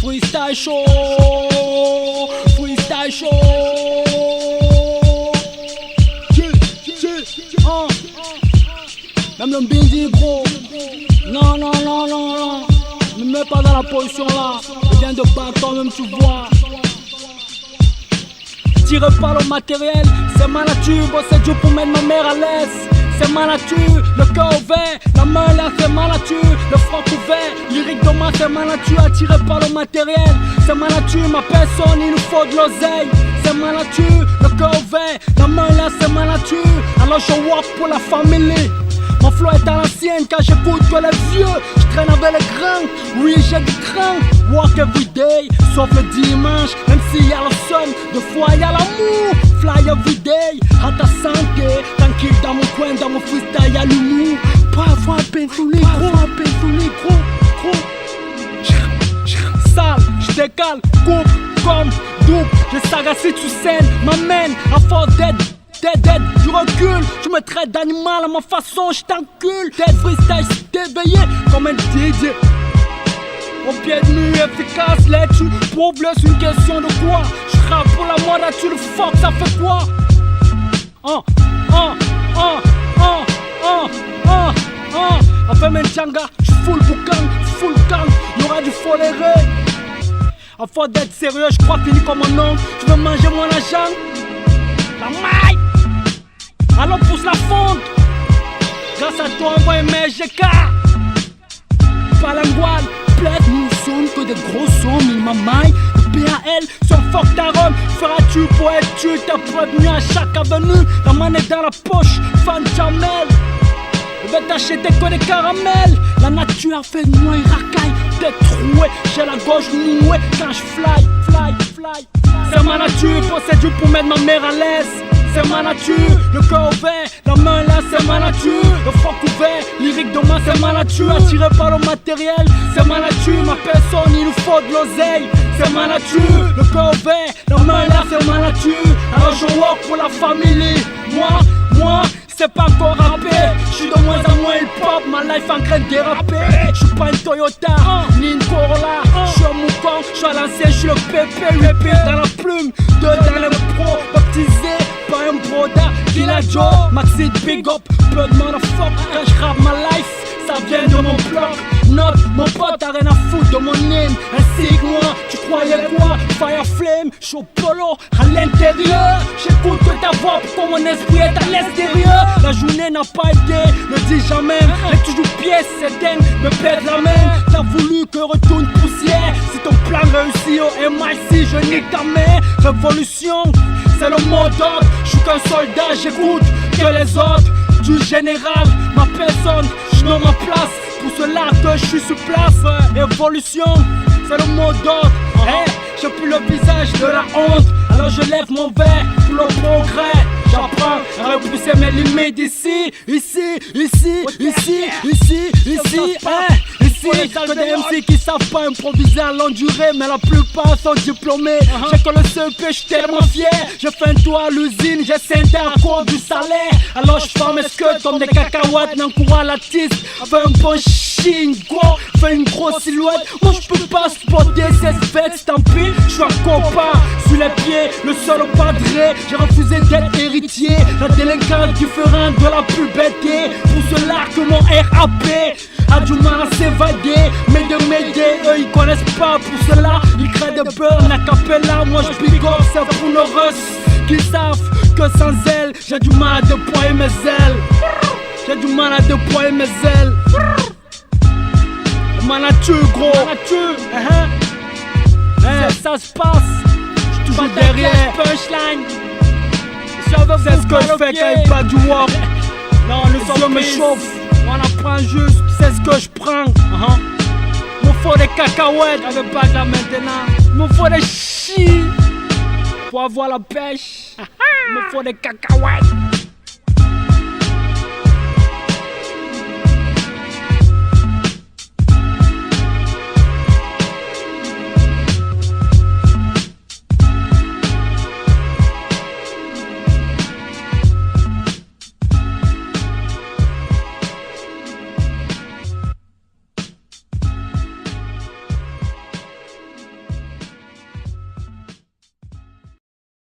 Freestyle show, freestyle show. Même le bindi gros. Non, non, non, non, non. Ne me mets pas dans la position là. Je viens de battre toi-même, tu vois. Tire pas le matériel, c'est ma nature. C'est Dieu pour mettre ma mère à l'aise. C'est ma nature, le cœur ouvert, la main là c'est ma nature, le front ouvert, lyrique de moi c'est ma nature, attiré par le matériel, c'est ma nature, ma personne il nous faut de l'oseille, c'est ma nature, le cœur ouvert, la main là c'est ma nature, alors je walk pour la famille. Mon flow est à l'ancienne car j'écoute que les vieux. Je traîne avec les grands, oui j'ai du cran. Walk everyday, sauf le dimanche. Même s'il y a le sun, deux fois il y a l'amour. Fly everyday, à ta santé. Tranquille dans mon coin, dans mon freestyle y'a l'humour. Pas avoir peine sous les gros, Sale, j'décale, coupe, comme, double. Je sagacie, tu scènes, m'amène à force d'aide. Dead, du recul, tu me traites d'animal à ma façon, je t'encule. Dead freestyle, t'éveillé comme un DJ. Mon pied de nu efficace, là tu prouves, c'est une question de quoi. Je rappe pour la mode, tu le fuck, ça fait quoi? Après mes tchanga, j'suis full boucan, full gang, y'aura du foléré. À force d'être sérieux, j'crois fini comme un homme. Tu veux manger mon argent? La maille! Alors pousse la fonte. Grâce à toi on va aimer GK. Palangual, plaide, nous sommes que des gros sons. Mais ma maille, le PAL, son fuck ta rhum. Feras-tu pour être tu, t'as prévenu à chaque avenue. La main est dans la poche, fan Jamel. Je vais t'acheter que des caramels. La nature fait de moi une racaille. T'es troué, j'ai la gauche nouée. Quand je fly. C'est ma nature, possède Dieu pour mettre ma mère à l'aise. C'est ma nature, le cœur ouvert, la main là c'est ma nature. Le front couvert, lyrique de moi c'est ma nature. Attiré par le matériel, c'est ma nature. Ma personne il nous faut de l'oseille. C'est ma nature, le cœur ouvert, la main là c'est ma nature. Alors je walk pour la famille. Moi, c'est pas encore rappé. J'suis de moins en moins hip-hop, ma life en train de déraper. J'suis pas une Toyota, ni une Corolla. J'suis un mouton, j'suis à l'ancien, j'suis le PP. 8 pieds dans la plume, 2 dans le pro. Baptisé par un broda, Villa Joe, Maxi Big Up, peu de motherfuck. Quand j'rappe ma life, ça vient de mon bloc. Note, mon pote, t'as rien à foutre de mon name. Ainsi que moi, tu croyais quoi? Fire Flame, chaud polo à l'intérieur. J'écoute ta voix pour mon esprit est à l'extérieur. La journée n'a pas été, ne dis jamais. J'ai toujours pièce, c'est dingue, me pète la main. T'as voulu que retourne poussière. Si ton plan réussit au MIC, je nique ta mère. Révolution, c'est le mot d'ordre. J'suis qu'un soldat, j'écoute que les autres. Du général, ma personne, j'nomme ma place. Pour cela que je suis sur place. Évolution, c'est le mot d'ordre. J'ai plus le visage de la honte. Alors je lève mon verre pour le progrès. J'apprends à repousser mes limites ici. Que des MC qui savent pas improviser à longue durée, mais la plupart sont diplômés. J'ai que le CEP, j'suis tellement fier. Je fais un tour à l'usine, j'ai scindé à cause du salaire. Alors j'forme mes skirts comme des cacahuètes, n'encourage la tisse. Fais un bon chine, gros, fais une grosse silhouette. Moi j'peux pas supporter ces fêtes, tant pis. J'suis un copain, sur les pieds, le seul au padré. J'ai refusé d'être héritier, la délinquance différente de la puberté. Pour cela que mon RAP a du mal à s'évader. Mais de m'aider, eux ils connaissent pas. Pour cela, ils créent des peurs, n'a capella. Moi je big up, c'est pour nos russes qui savent que sans elle, j'ai du mal à déployer mes ailes. J'ai du mal à déployer mes ailes. Ma nature, gros. Ma nature, ça se passe. J'suis toujours derrière. Punchline. C'est ce que je fais quand il pas du work. Non, le son me chauffe. On apprend juste, c'est ce que je prends. Me faut des cacahuètes, avec pas de là maintenant. Me faut des chis pour avoir la pêche. Me faut des cacahuètes.